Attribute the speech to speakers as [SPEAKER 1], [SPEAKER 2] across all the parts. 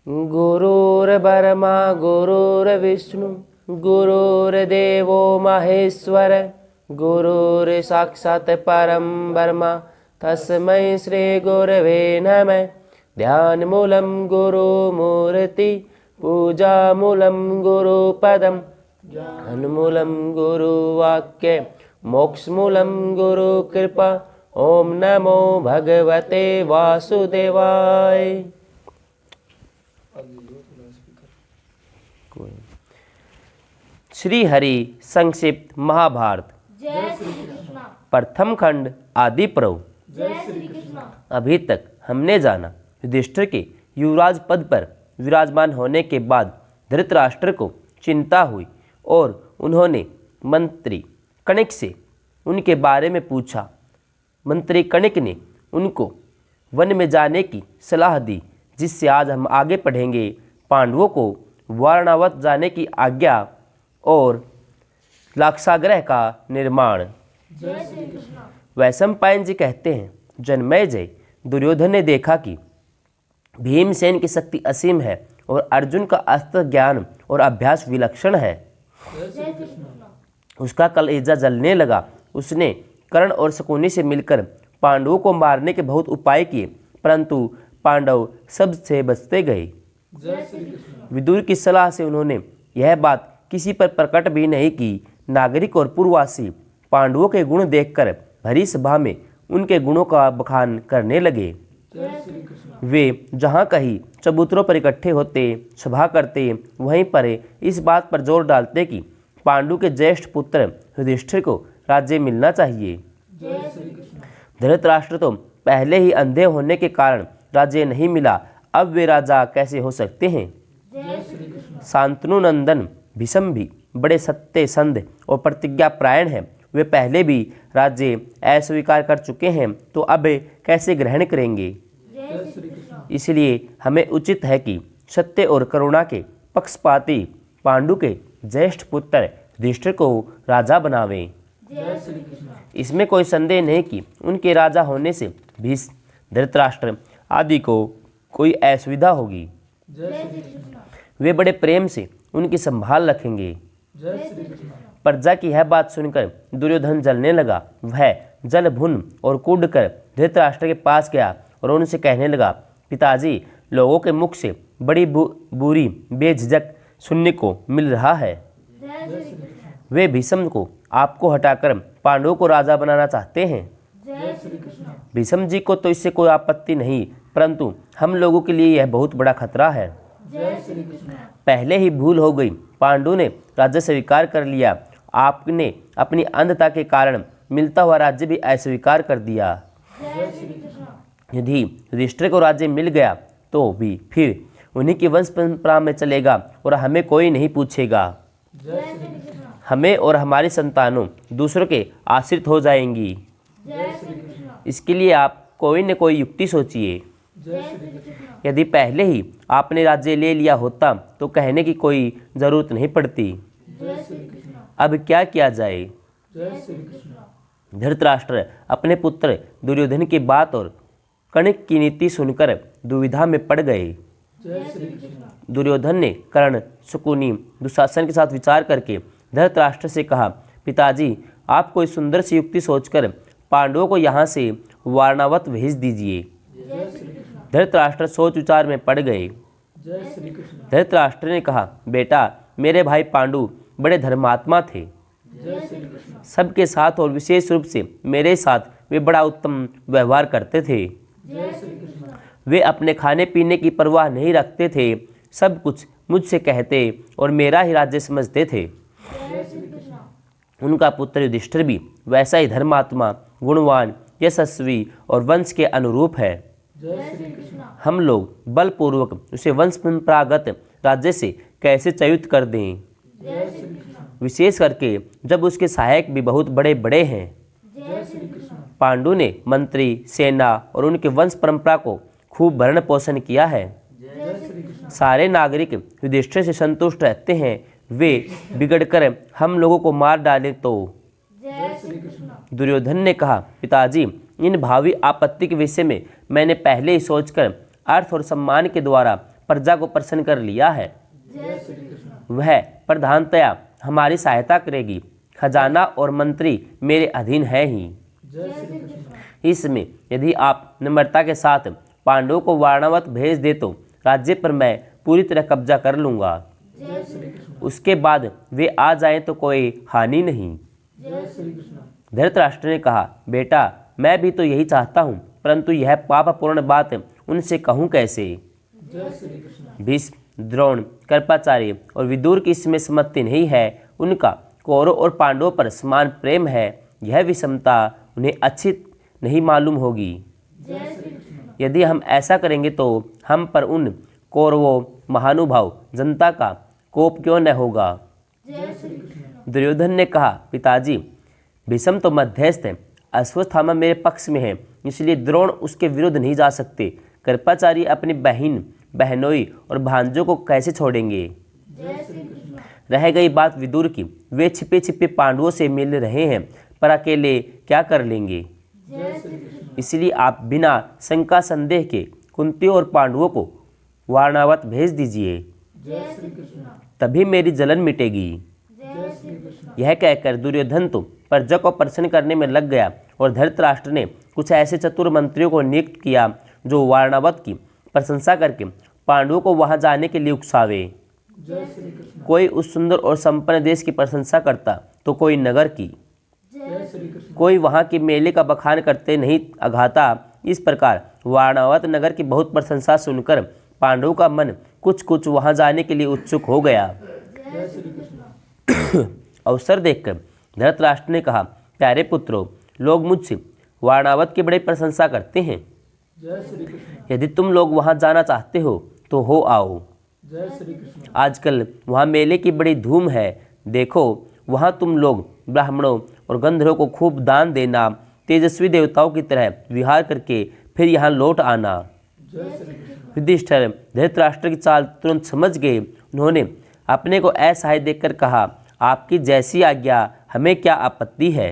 [SPEAKER 1] गुरुर्ब्रह्मा गुरुर्विष्णु गुरुर्देवो महेश्वर गुरुर्साक्षात् परं ब्रह्म तस्मै श्री गुरवे नमः। ध्यानमूलं गुरुमूर्ति पूजामूलं गुरुपदं ज्ञानमूलं गुरुवाक्य मोक्षमूलं गुरुकृपा। ओम नमो भगवते वासुदेवाय। श्री हरि संक्षिप्त महाभारत प्रथम खंड आदि पर्व। अभी तक हमने जाना युधिष्ठिर के युवराज पद पर विराजमान होने के बाद धृतराष्ट्र को चिंता हुई और उन्होंने मंत्री कणिक से उनके बारे में पूछा। मंत्री कणिक ने उनको वन में जाने की सलाह दी, जिससे आज हम आगे पढ़ेंगे। पांडवों को वारणावत जाने की आज्ञा और लाक्षागृह का निर्माण। वैशंपायन जी कहते हैं, जन्मेजय दुर्योधन ने देखा कि भीमसेन की शक्ति असीम है और अर्जुन का अस्त्र ज्ञान और अभ्यास विलक्षण है। उसका कलेजा जलने लगा। उसने कर्ण और शकुनी से मिलकर पांडवों को मारने के बहुत उपाय किए, परंतु पांडव सबसे बचते गए। विदुर की सलाह से उन्होंने यह बात किसी पर प्रकट भी नहीं की। नागरिक और पूर्ववासी पांडवों के गुण देखकर भरी सभा में उनके गुणों का बखान करने लगे। वे जहाँ कहीं चबूतरों पर इकट्ठे होते, सभा करते, वहीं पर इस बात पर जोर डालते कि पांडु के ज्येष्ठ पुत्र युधिष्ठिर को राज्य मिलना चाहिए। धृतराष्ट्र तो पहले ही अंधे होने के कारण राज्य नहीं मिला, अब वे राजा कैसे हो सकते हैं। शांतनु नंदन भीष्म भी बड़े सत्यसंध और प्रतिज्ञा प्रायण हैं। वे पहले भी राज्य अस्वीकार कर चुके हैं, तो अब कैसे ग्रहण करेंगे। इसलिए हमें उचित है कि सत्य और करुणा के पक्षपाती पांडु के ज्येष्ठ पुत्र युधिष्ठिर को राजा बनावें। इसमें कोई संदेह नहीं कि उनके राजा होने से भीष्म, धृतराष्ट्र आदि को कोई असुविधा होगी। वे बड़े प्रेम से उनकी संभाल रखेंगे। प्रजा की यह बात सुनकर दुर्योधन जलने लगा। वह जल भुन और कूदकर धृतराष्ट्र के पास गया और उनसे कहने लगा, पिताजी, लोगों के मुख से बड़ी बुरी बेझिझक सुनने को मिल रहा है। वे भीष्म को आपको हटाकर पांडवों को राजा बनाना चाहते हैं। भीष्म जी को तो इससे कोई आपत्ति नहीं, परंतु हम लोगों के लिए यह बहुत बड़ा खतरा है। पहले ही भूल हो गई, पांडु ने राज्य स्वीकार कर लिया। आपने अपनी अंधता के कारण मिलता हुआ राज्य भी अस्वीकार कर दिया। यदि युधिष्ठिर को राज्य मिल गया तो भी फिर उन्हीं की वंश परंपरा में चलेगा और हमें कोई नहीं पूछेगा। हमें और हमारी संतानों दूसरों के आश्रित हो जाएंगी। इसके लिए आप कोई न कोई युक्ति सोचिए। यदि पहले ही आपने राज्य ले लिया होता तो कहने की कोई जरूरत नहीं पड़ती। अब क्या किया जाए। धृतराष्ट्र अपने पुत्र दुर्योधन की बात और कणिक की नीति सुनकर दुविधा में पड़ गए। दुर्योधन ने कर्ण, शकुनी, दुशासन के साथ विचार करके धृतराष्ट्र से कहा, पिताजी, आप कोई सुंदर सी युक्ति सोचकर पांडवों को यहाँ से वारणावत भेज दीजिए। धृतराष्ट्र सोच विचार में पड़ गए। धृतराष्ट्र ने कहा, बेटा, मेरे भाई पांडु बड़े धर्मात्मा थे। सबके साथ और विशेष रूप से मेरे साथ वे बड़ा उत्तम व्यवहार करते थे। वे अपने खाने पीने की परवाह नहीं रखते थे, सब कुछ मुझसे कहते और मेरा ही राज्य समझते थे। उनका पुत्र युधिष्ठिर भी वैसा ही धर्मात्मा, गुणवान, यशस्वी और वंश के अनुरूप है। हम लोग बलपूर्वक उसे वंश परंपरागत राज्य से कैसे च्युत कर दें, विशेष करके जब उसके सहायक भी बहुत बड़े बड़े हैं। पांडु ने मंत्री, सेना और उनके वंश परंपरा को खूब भरण पोषण किया है। सारे नागरिक युधिष्ठिर से संतुष्ट रहते हैं। वे बिगड़कर हम लोगों को मार डालें तो। दुर्योधन ने कहा, पिताजी, इन भावी आपत्ति के विषय में मैंने पहले ही सोचकर अर्थ और सम्मान के द्वारा प्रजा को प्रसन्न कर लिया है। वह प्रधानतया हमारी सहायता करेगी। खजाना और मंत्री मेरे अधीन है ही। इसमें यदि आप नम्रता के साथ पांडवों को वारणावत भेज दे तो राज्य पर मैं पूरी तरह कब्जा कर लूंगा। उसके बाद वे आ जाएं तो कोई हानि नहीं। धृतराष्ट्र ने कहा, बेटा मैं भी तो यही चाहता हूँ, परंतु यह पापपूर्ण बात उनसे कहूँ कैसे। भीष्म, द्रोण, कृपाचार्य और विदुर की इसमें सम्मति नहीं है। उनका कौरव और पांडवों पर समान प्रेम है। यह विषमता उन्हें अच्छी नहीं मालूम होगी। यदि हम ऐसा करेंगे तो हम पर उन कौरवों महानुभाव जनता का कोप क्यों न होगा। दुर्योधन ने कहा, पिताजी भीष्म तो मध्यस्थ है, अश्वत्थामा मेरे पक्ष में है, इसलिए द्रोण उसके विरुद्ध नहीं जा सकते। कृपाचार्य अपनी बहन, बहनोई और भांजों को कैसे छोड़ेंगे। रह गई बात विदुर की, वे छिपे छिपे पांडवों से मिल रहे हैं, पर अकेले क्या कर लेंगे। इसलिए आप बिना शंका संदेह के कुंती और पांडवों को वारणावत भेज दीजिए, तभी मेरी जलन मिटेगी। यह कहकर दुर्योधन तो प्रजा को प्रसन्न करने में लग गया और धृतराष्ट्र ने कुछ ऐसे चतुर मंत्रियों को नियुक्त किया जो वारणावत की प्रशंसा करके पांडवों को वहां जाने के लिए उकसावे। कोई उस सुंदर और संपन्न देश की प्रशंसा करता तो कोई नगर की, कोई वहां के मेले का बखान करते नहीं अघाता। इस प्रकार वारणावत नगर की बहुत प्रशंसा सुनकर पांडवों का मन कुछ कुछ वहां जाने के लिए उत्सुक हो गया। अवसर देखकर धृतराष्ट्र ने कहा, प्यारे पुत्रों, लोग मुझसे वारणावत की बड़ी प्रशंसा करते हैं। यदि तुम लोग वहां जाना चाहते हो तो हो आओ। आजकल वहां मेले की बड़ी धूम है। देखो वहां तुम लोग ब्राह्मणों और गंधर्वों को खूब दान देना, तेजस्वी देवताओं की तरह विहार करके फिर यहाँ लौट आना। युधिष्ठिर धृतराष्ट्र की चाल तुरंत समझ गए। उन्होंने अपने को असहाय देखकर कहा, आपकी जैसी आज्ञा, हमें क्या आपत्ति है।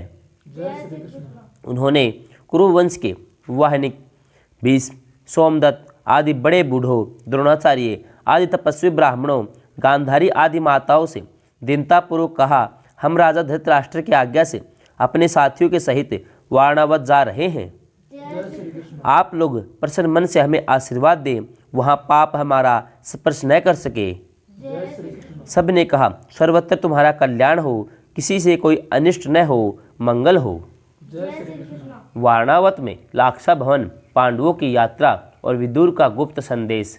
[SPEAKER 1] उन्होंने कुरुवंश के वाहनिक भीष्म, सोमदत्त आदि बड़े बूढ़ों, द्रोणाचार्य आदि तपस्वी ब्राह्मणों, गांधारी आदि माताओं से दीनतापूर्वक कहा, हम राजा धृतराष्ट्र की आज्ञा से अपने साथियों के सहित वारणावत जा रहे हैं। आप लोग प्रसन्न मन से हमें आशीर्वाद दें, वहाँ पाप हमारा स्पर्श न कर सके। सब ने कहा, सर्वत्र तुम्हारा कल्याण हो, किसी से कोई अनिष्ट न हो, मंगल हो। वारणावत में लाक्षा भवन, पांडवों की यात्रा और विदुर का गुप्त संदेश।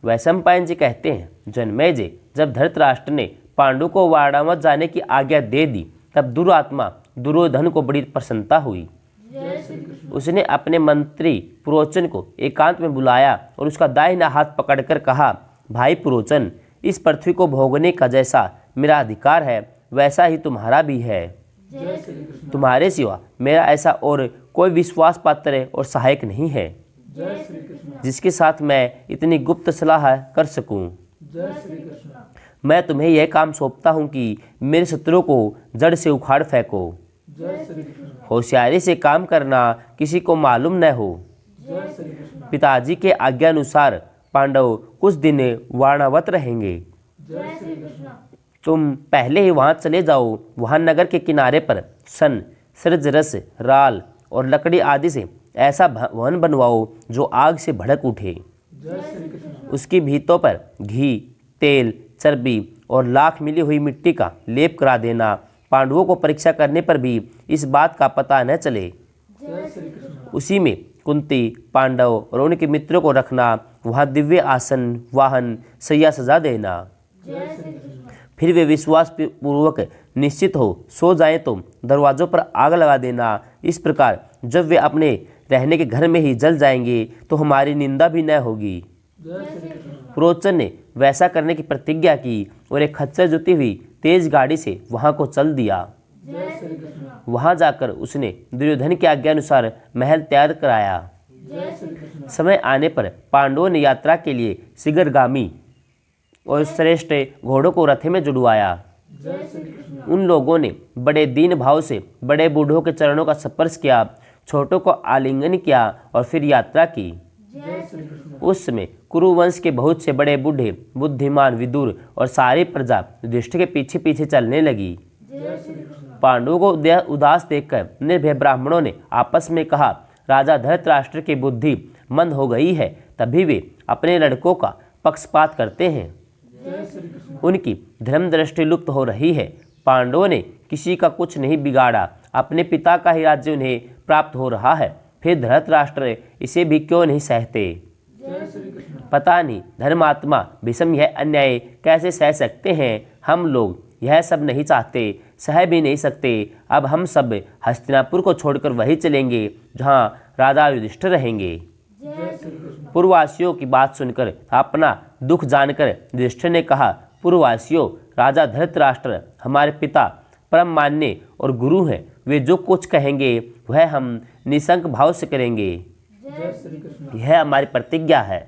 [SPEAKER 1] वैशंपायन जी कहते हैं, जन्मेजय, जब धृतराष्ट्र ने पांडु को वारणावत जाने की आज्ञा दे दी, तब दुरात्मा दुर्योधन को बड़ी प्रसन्नता हुई। उसने अपने मंत्री पुरोचन को एकांत में बुलाया और उसका दाहिना हाथ पकड़कर कहा, भाई पुरोचन, इस पृथ्वी को भोगने का जैसा मेरा अधिकार है, वैसा ही तुम्हारा भी है। तुम्हारे सिवा मेरा ऐसा और कोई विश्वास पात्र और सहायक नहीं है जिसके साथ मैं इतनी गुप्त सलाह कर सकूं। मैं तुम्हें यह काम सौंपता हूं कि मेरे शत्रुओं को जड़ से उखाड़ फेंको। होशियारी से काम करना, किसी को मालूम न हो। पिताजी के आज्ञा अनुसार पांडव कुछ दिन वारणावत रहेंगे। तुम पहले ही वहां चले जाओ। वहां नगर के किनारे पर सन, सृजरस, राल और लकड़ी आदि से ऐसा भवन बनवाओ जो आग से भड़क उठे। उसकी भीतों पर घी, तेल, चर्बी और लाख मिली हुई मिट्टी का लेप करा देना। पांडवों को परीक्षा करने पर भी इस बात का पता न चले। उसी में कुंती, पांडव और उनके मित्रों को रखना। वहाँ दिव्य आसन, वाहन, शैया सजा देना। फिर वे विश्वास पूर्वक निश्चित हो सो जाएं तो दरवाजों पर आग लगा देना। इस प्रकार जब वे अपने रहने के घर में ही जल जाएंगे तो हमारी निंदा भी न होगी। पुरोचन ने वैसा करने की प्रतिज्ञा की और एक खच्चर जुती हुई तेज गाड़ी से वहां को चल दिया। वहां जाकर उसने दुर्योधन की आज्ञा अनुसार महल तैयार कराया। समय आने पर पांडवों ने यात्रा के लिए शीघ्रगामी और श्रेष्ठ घोड़ों को रथ में जुड़वाया। उन लोगों ने बड़े दीन भाव से बड़े बूढ़ों के चरणों का स्पर्श किया, छोटों को आलिंगन किया और फिर यात्रा की। उस समय कुरुवंश के बहुत से बड़े बूढ़े बुद्धिमान विदुर और सारी प्रजा युधिष्ठिर के पीछे पीछे चलने लगी। पांडवों को उदास देखकर निर्भय ब्राह्मणों ने आपस में कहा, राजा धृतराष्ट्र की बुद्धि मंद हो गई है, तभी वे अपने लड़कों का पक्षपात करते हैं। उनकी धर्म दृष्टि लुप्त हो रही है। पांडवों ने किसी का कुछ नहीं बिगाड़ा, अपने पिता का ही राज्य उन्हें प्राप्त हो रहा है, फिर धृतराष्ट्र इसे भी क्यों नहीं सहते। पता नहीं धर्मात्मा भीष्म यह अन्याय कैसे सह सकते हैं। हम लोग यह सब नहीं चाहते, सह भी नहीं सकते। अब हम सब हस्तिनापुर को छोड़कर वहीं चलेंगे जहाँ राजा युधिष्ठिर रहेंगे। पूर्ववासियों की बात सुनकर अपना दुख जानकर युधिष्ठिर ने कहा, पूर्ववासियों, राजा धृतराष्ट्र हमारे पिता परम मान्य और गुरु हैं। वे जो कुछ कहेंगे वह हम निसंक भाव से करेंगे। यह हमारी प्रतिज्ञा है।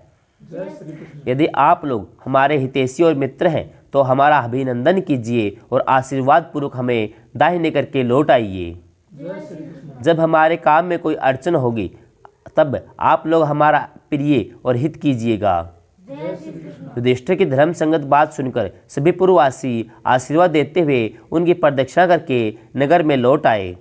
[SPEAKER 1] यदि आप लोग हमारे हितैषी और मित्र हैं तो हमारा अभिनंदन कीजिए और आशीर्वाद पूर्वक हमें दाहिने करके लौट आइए। जब हमारे काम में कोई अड़चन होगी तब आप लोग हमारा प्रिय और हित कीजिएगा। युधिष्ठिर की धर्म संगत बात सुनकर सभी पूर्ववासी आशीर्वाद देते हुए उनकी प्रदक्षिणा करके नगर में लौट आए।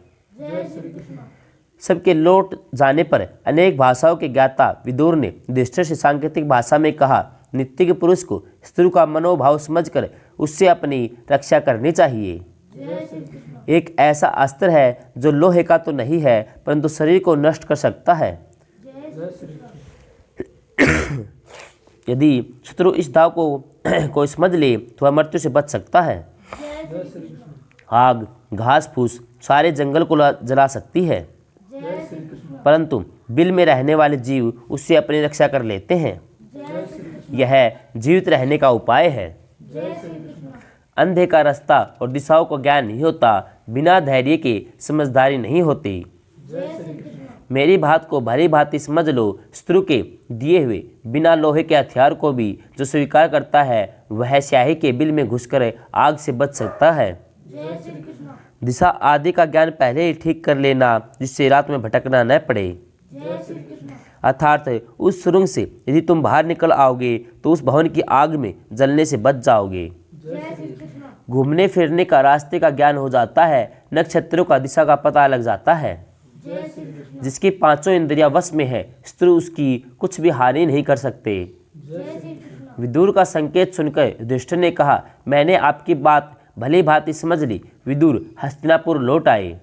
[SPEAKER 1] सबके लौट जाने पर अनेक भाषाओं के ज्ञाता विदुर ने युधिष्ठिर से सांकेतिक भाषा में कहा, नित्य के पुरुष को स्त्री का मनोभाव समझकर उससे अपनी रक्षा करनी चाहिए। एक ऐसा अस्त्र है जो लोहे का तो नहीं है परंतु शरीर को नष्ट कर सकता है। यदि शत्रु इस दाव को समझ ले तो वह मृत्यु से बच सकता है। आग घास फूस सारे जंगल को जला सकती है, परंतु बिल में रहने वाले जीव उससे अपनी रक्षा कर लेते हैं। यह जीवित रहने का उपाय है। अंधे का रास्ता और दिशाओं का ज्ञान नहीं होता, बिना धैर्य के समझदारी नहीं होती। मेरी बात को भली भांति समझ लो। शत्रु के दिए हुए बिना लोहे के हथियार को भी जो स्वीकार करता है वह स्याही के बिल में घुसकर आग से बच सकता है। दिशा आदि का ज्ञान पहले ही ठीक कर लेना जिससे रात में भटकना न पड़े। अर्थात उस सुरंग से यदि तुम बाहर निकल आओगे तो उस भवन की आग में जलने से बच जाओगे। घूमने फिरने का रास्ते का ज्ञान हो जाता है, नक्षत्रों का दिशा का पता लग जाता है। जिसकी पांचों इंद्रियां वश में है, शत्रु उसकी कुछ भी हानि नहीं कर सकते। विदुर का संकेत सुनकर युधिष्ठिर ने कहा, मैंने आपकी बात भली भांति समझ ली। विदुर हस्तिनापुर लौट आए।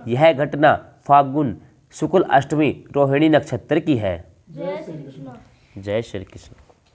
[SPEAKER 1] यह घटना फाल्गुन शुक्ल अष्टमी रोहिणी नक्षत्र की है। जय श्री कृष्ण।